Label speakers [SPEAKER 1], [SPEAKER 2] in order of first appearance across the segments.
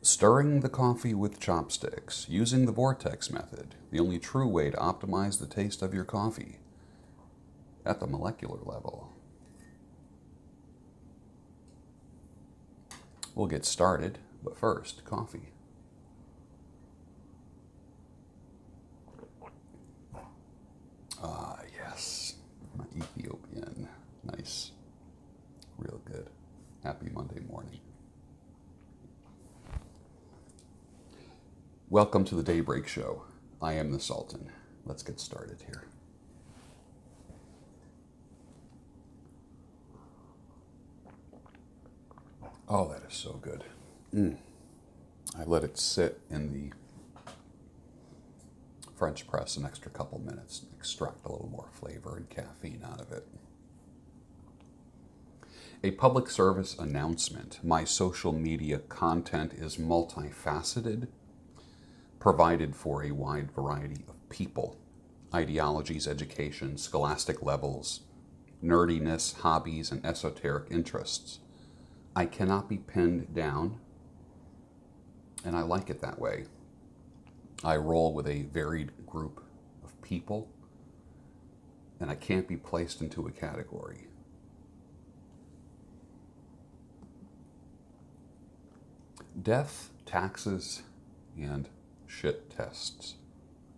[SPEAKER 1] Stirring the coffee with chopsticks, using the vortex method, the only true way to optimize the taste of your coffee at the molecular level. We'll get started, but first, coffee. Ah, yes, my Ethiopian. Nice. Real good. Happy Monday morning. Welcome to the Daybreak Show. I am the Sultan. Let's get started here. Oh, that is so good. I let it sit in the French press an extra couple minutes and extract a little more flavor and caffeine out of it. A public service announcement. My social media content is multifaceted, provided for a wide variety of people, ideologies, education, scholastic levels, nerdiness, hobbies, and esoteric interests. I cannot be pinned down, and I like it that way. I roll with a varied group of people, and I can't be placed into a category. Death, taxes, and shit tests.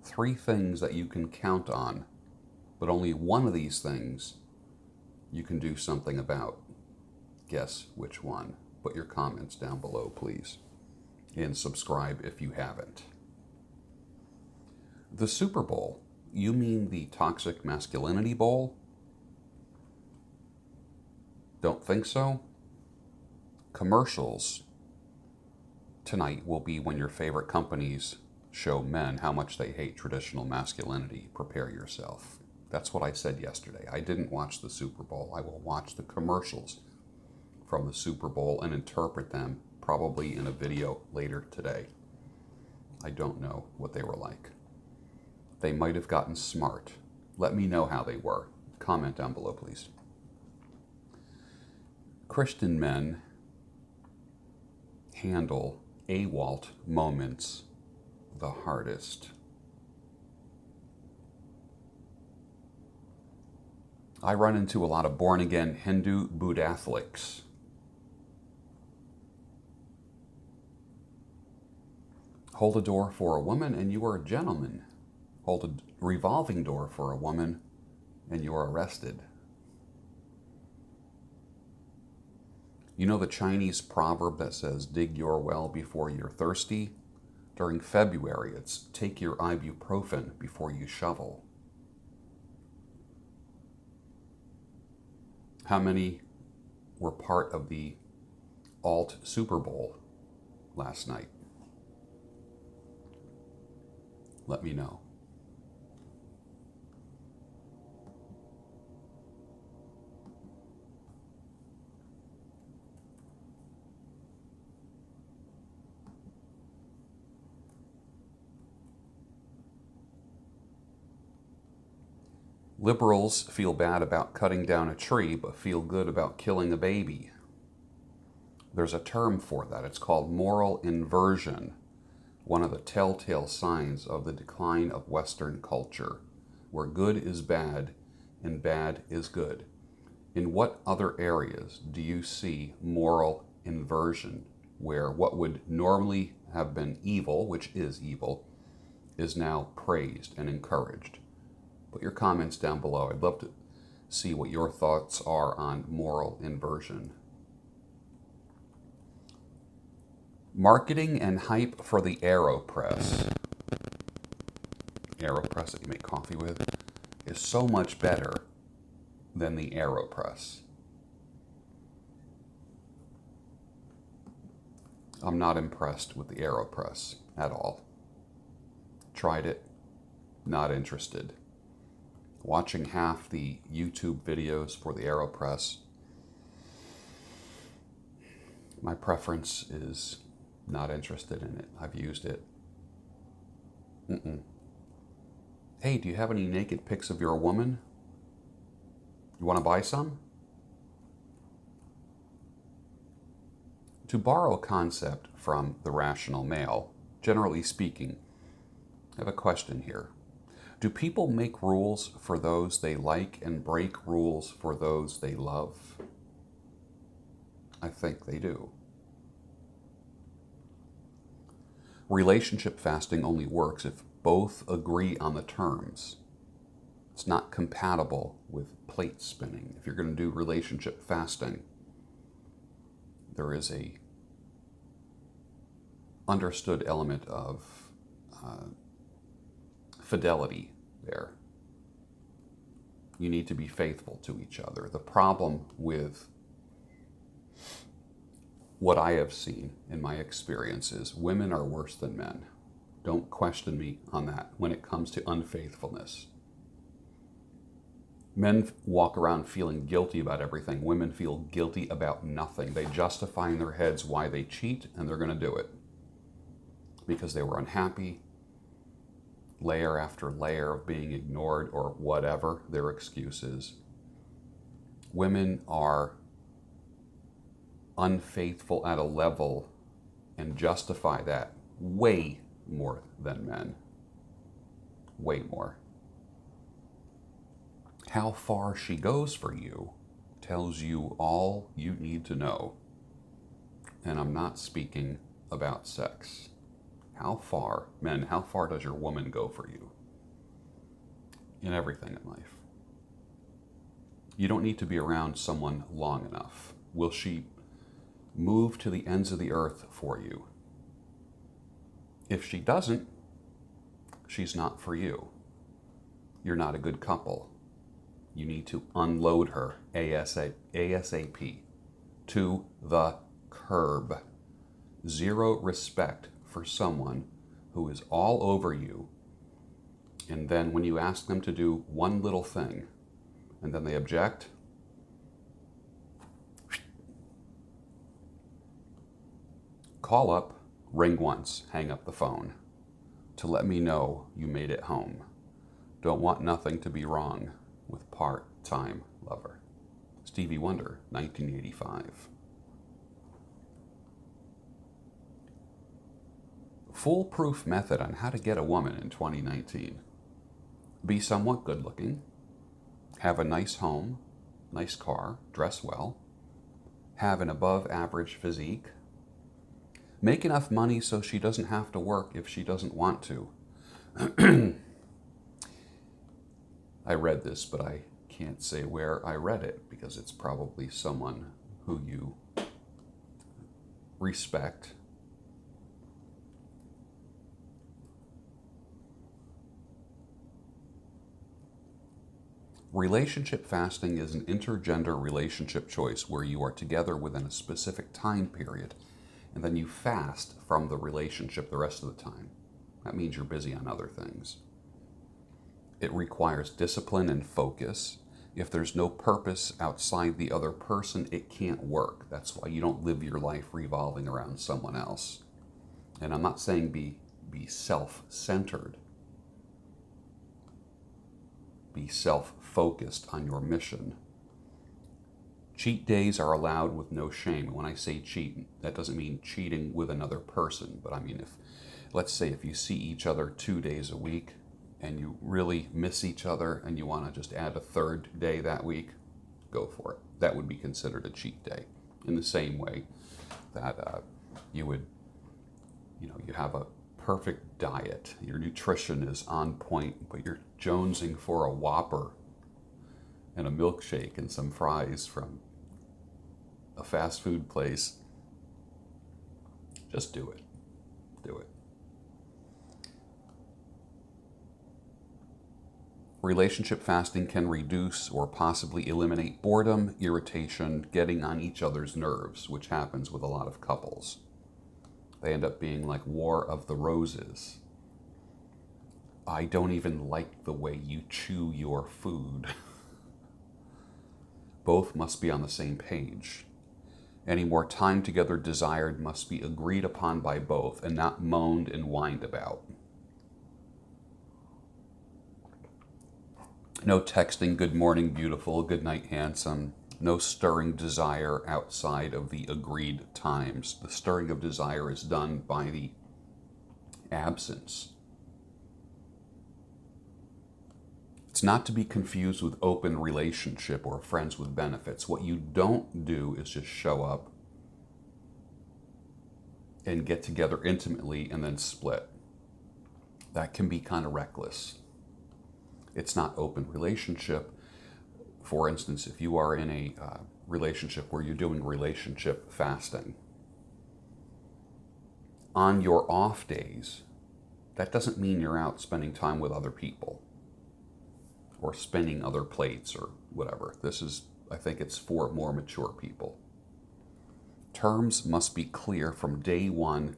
[SPEAKER 1] 3 things that you can count on, but only one of these things you can do something about. Guess which one? Put your comments down below, please. And subscribe if you haven't. The Super Bowl. You mean the Toxic Masculinity Bowl? Don't think so? Commercials tonight will be when your favorite companies show men how much they hate traditional masculinity. Prepare yourself. That's what I said yesterday. I didn't watch the Super Bowl. I will watch the commercials from the Super Bowl and interpret them probably in a video later today. I don't know what they were like. They might have gotten smart. Let me know how they were. Comment down below, please. Christian men handle AWOLT moments the hardest. I run into a lot of born-again Hindu Buddhathlics. Hold a door for a woman and you are a gentleman. Hold a revolving door for a woman and you are arrested. You know the Chinese proverb that says, dig your well before you're thirsty? During February, it's take your ibuprofen before you shovel. How many were part of the alt Super Bowl last night? Let me know. Liberals feel bad about cutting down a tree, but feel good about killing a baby. There's a term for that. It's called moral inversion, one of the telltale signs of the decline of Western culture, where good is bad and bad is good. In what other areas do you see moral inversion, where what would normally have been evil, which is evil, is now praised and encouraged? Put your comments down below. I'd love to see what your thoughts are on moral inversion. Marketing and hype for the AeroPress. AeroPress that you make coffee with is so much better than the AeroPress. I'm not impressed with the AeroPress at all. Tried it, not interested. Watching half the YouTube videos for the AeroPress, my preference is not interested in it. I've used it. Hey, do you have any naked pics of your woman? You want to buy some? To borrow a concept from the rational male, generally speaking, I have a question here. Do people make rules for those they like and break rules for those they love? I think they do. Relationship fasting only works if both agree on the terms. It's not compatible with plate spinning. If you're going to do relationship fasting, there is a understood element of fidelity there. You need to be faithful to each other. The problem with what I have seen in my experience is women are worse than men. Don't question me on that when it comes to unfaithfulness. Men walk around feeling guilty about everything. Women feel guilty about nothing. They justify in their heads why they cheat, and they're going to do it. Because they were unhappy, layer after layer of being ignored, or whatever their excuse is. Women are unfaithful at a level and justify that way more than men. Way more. How far she goes for you tells you all you need to know. And I'm not speaking about sex. How far, men, how far does your woman go for you? In everything in life. You don't need to be around someone long enough. Will she move to the ends of the earth for you? If she doesn't, she's not for you. You're not a good couple. You need to unload her ASAP to the curb. Zero respect for someone who is all over you, and then when you ask them to do one little thing and then they object, call up, ring once, hang up the phone to let me know you made it home. Don't want nothing to be wrong with part-time lover. Stevie Wonder, 1985. Foolproof method on how to get a woman in 2019. Be somewhat good looking, have a nice home, nice car, dress well, have an above average physique, make enough money so she doesn't have to work if she doesn't want to. I read this, but I can't say where I read it because it's probably someone who you respect. Relationship fasting is an intergender relationship choice where you are together within a specific time period, and then you fast from the relationship the rest of the time. That means you're busy on other things. It requires discipline and focus. If there's no purpose outside the other person, it can't work. That's why you don't live your life revolving around someone else. And I'm not saying be self-centered. Be self-focused on your mission. Cheat days are allowed with no shame. And when I say cheat, that doesn't mean cheating with another person. But I mean, let's say if you see each other 2 days a week and you really miss each other and you want to just add a third day that week, go for it. That would be considered a cheat day. In the same way that you would, you have a perfect diet. Your nutrition is on point, but you're jonesing for a Whopper and a milkshake and some fries from a fast food place. Just do it. Do it. Relationship fasting can reduce or possibly eliminate boredom, irritation, getting on each other's nerves, which happens with a lot of couples. They end up being like War of the Roses. I don't even like the way you chew your food. Both must be on the same page. Any more time together desired must be agreed upon by both and not moaned and whined about. No texting, good morning, beautiful, good night, handsome. No stirring desire outside of the agreed times. The stirring of desire is done by the absence. It's not to be confused with open relationship or friends with benefits. What you don't do is just show up and get together intimately and then split. That can be kind of reckless. It's not open relationship. For instance, if you are in a relationship where you're doing relationship fasting, on your off days, that doesn't mean you're out spending time with other people or spinning other plates or whatever. This is, I think it's for more mature people. Terms must be clear from day one,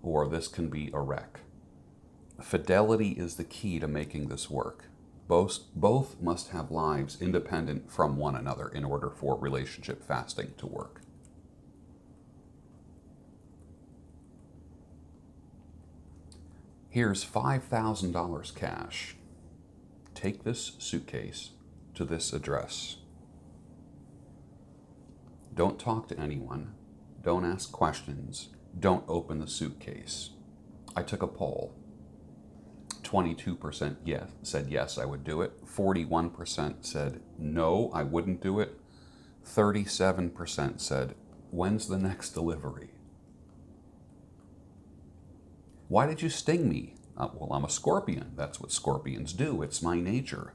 [SPEAKER 1] or this can be a wreck. Fidelity is the key to making this work. Both must have lives independent from one another in order for relationship fasting to work. Here's $5,000 cash. Take this suitcase to this address. Don't talk to anyone. Don't ask questions. Don't open the suitcase. I took a poll. 22% said yes, I would do it. 41% said no, I wouldn't do it. 37% said, when's the next delivery? Why did you sting me? Well, I'm a scorpion. That's what scorpions do. It's my nature.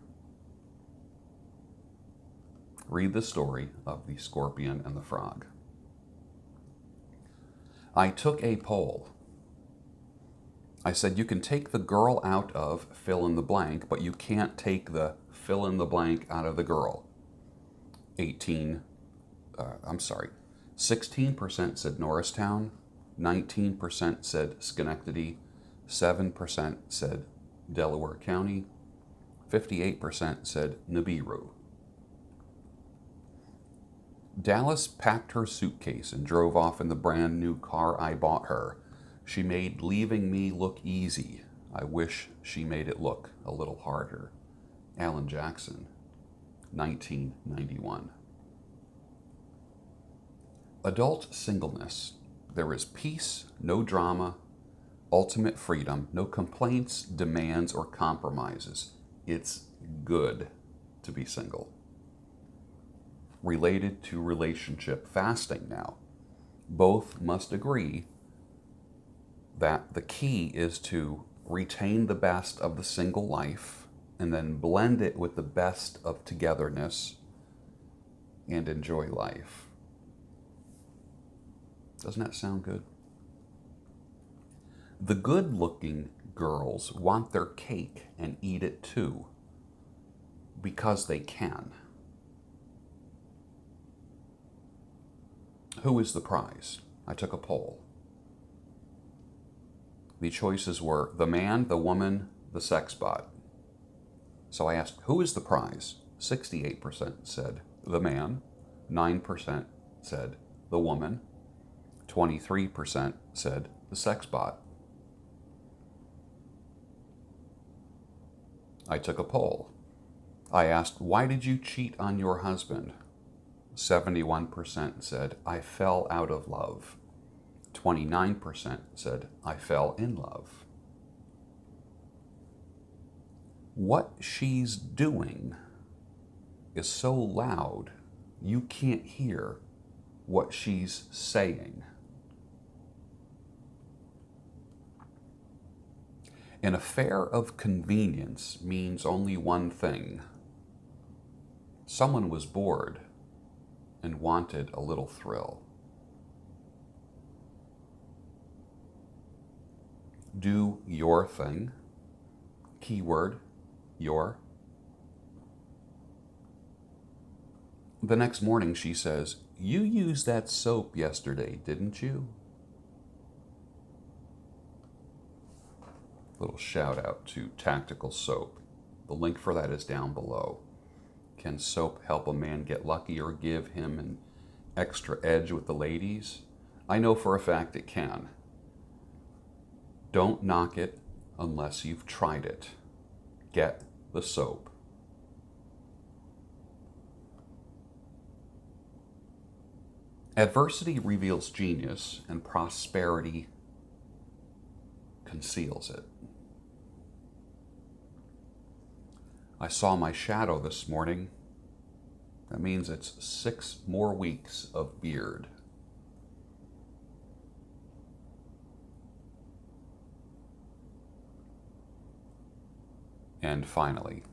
[SPEAKER 1] Read the story of the scorpion and the frog. I took a poll. I said you can take the girl out of fill in the blank, but you can't take the fill in the blank out of the girl. 16% said Norristown, 19% said Schenectady, 7% said Delaware County, 58% said Nibiru. Dallas packed her suitcase and drove off in the brand new car I bought her. She made leaving me look easy. I wish she made it look a little harder. Alan Jackson, 1991. Adult singleness. There is peace, no drama, ultimate freedom, no complaints, demands, or compromises. It's good to be single. Related to relationship fasting now. Both must agree that the key is to retain the best of the single life and then blend it with the best of togetherness and enjoy life. Doesn't that sound good? The good-looking girls want their cake and eat it too, because they can. Who is the prize? I took a poll. The choices were the man, the woman, the sex bot. So I asked, who is the prize? 68% said the man, 9% said the woman, 23% said the sex bot. I took a poll. I asked, why did you cheat on your husband? 71% said, I fell out of love. 29% said, I fell in love. What she's doing is so loud, you can't hear what she's saying. An affair of convenience means only one thing. Someone was bored and wanted a little thrill. Do your thing. Keyword, your. The next morning she says, you used that soap yesterday, didn't you? Little shout out to Tactical Soap. The link for that is down below. Can soap help a man get lucky or give him an extra edge with the ladies? I know for a fact it can. Don't knock it unless you've tried it. Get the soap. Adversity reveals genius, and prosperity conceals it. I saw my shadow this morning. That means it's 6 more weeks of beard. And finally,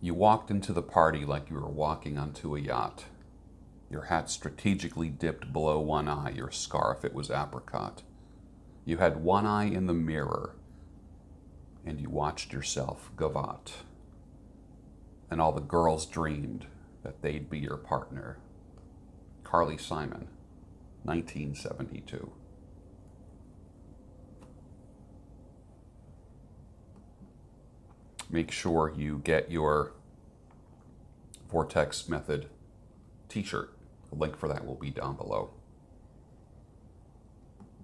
[SPEAKER 1] you walked into the party like you were walking onto a yacht. Your hat strategically dipped below one eye, your scarf, it was apricot. You had one eye in the mirror, and you watched yourself gavotte. And all the girls dreamed that they'd be your partner. Carly Simon, 1972. Make sure you get your Vortex Method t-shirt. The link for that will be down below.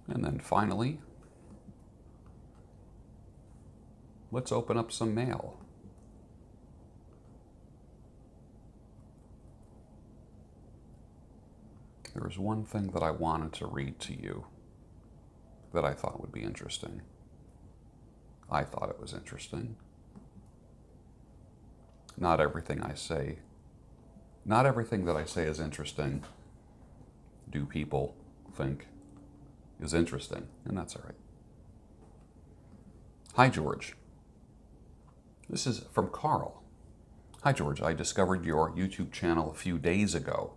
[SPEAKER 1] And then finally, let's open up some mail. There was one thing that I wanted to read to you that I thought would be interesting. I thought it was interesting. Not everything that I say is interesting, do people think is interesting, and that's all right. Hi, George. This is from Carl. Hi, George. I discovered your YouTube channel a few days ago.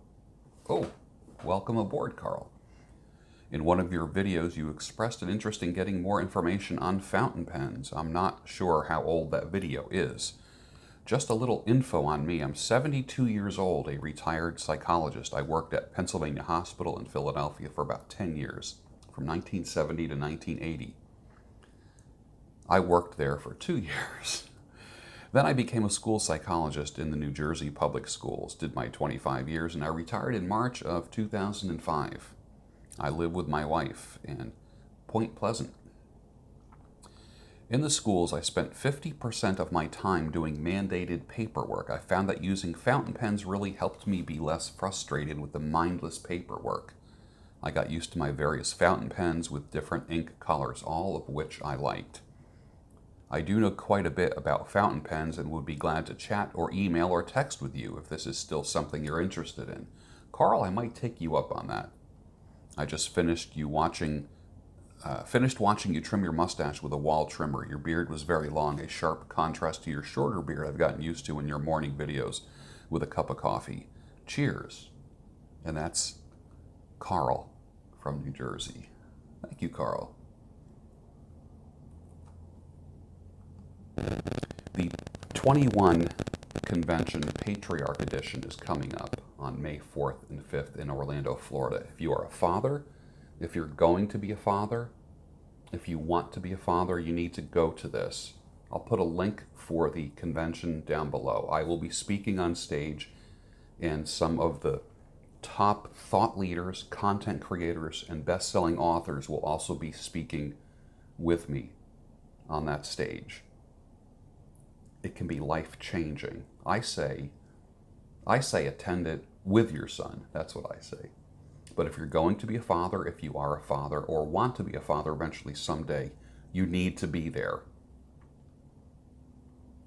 [SPEAKER 1] Oh, welcome aboard, Carl. In one of your videos, you expressed an interest in getting more information on fountain pens. I'm not sure how old that video is. Just a little info on me. I'm 72 years old, a retired psychologist. I worked at Pennsylvania Hospital in Philadelphia for about 10 years, from 1970 to 1980. I worked there for 2 years. Then I became a school psychologist in the New Jersey public schools, did my 25 years, and I retired in March of 2005. I live with my wife in Point Pleasant. In the schools, I spent 50% of my time doing mandated paperwork. I found that using fountain pens really helped me be less frustrated with the mindless paperwork. I got used to my various fountain pens with different ink colors, all of which I liked. I do know quite a bit about fountain pens and would be glad to chat or email or text with you if this is still something you're interested in. Carl, I might take you up on that. I just finished watching you trim your mustache with a wall trimmer. Your beard was very long, a sharp contrast to your shorter beard I've gotten used to in your morning videos with a cup of coffee. Cheers. And that's Carl from New Jersey. Thank you, Carl. The 21 Convention Patriarch Edition is coming up on May 4th and 5th in Orlando, Florida. If you are a father, if you're going to be a father, if you want to be a father, you need to go to this. I'll put a link for the convention down below. I will be speaking on stage, and some of the top thought leaders, content creators, and best-selling authors will also be speaking with me on that stage. It can be life-changing. I say attend it with your son. That's what I say. But if you're going to be a father, if you are a father, or want to be a father eventually someday, you need to be there.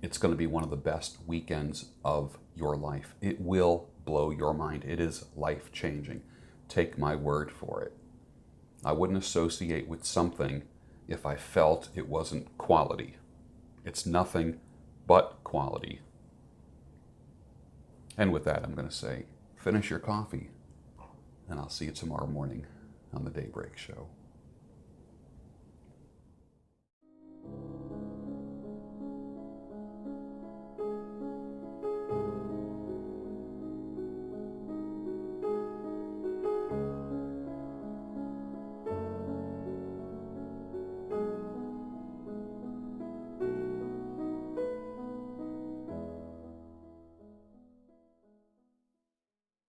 [SPEAKER 1] It's going to be one of the best weekends of your life. It will blow your mind. It is life-changing. Take my word for it. I wouldn't associate with something if I felt it wasn't quality. It's nothing but quality. And with that, I'm going to say, finish your coffee, and I'll see you tomorrow morning on the Daybreak Show.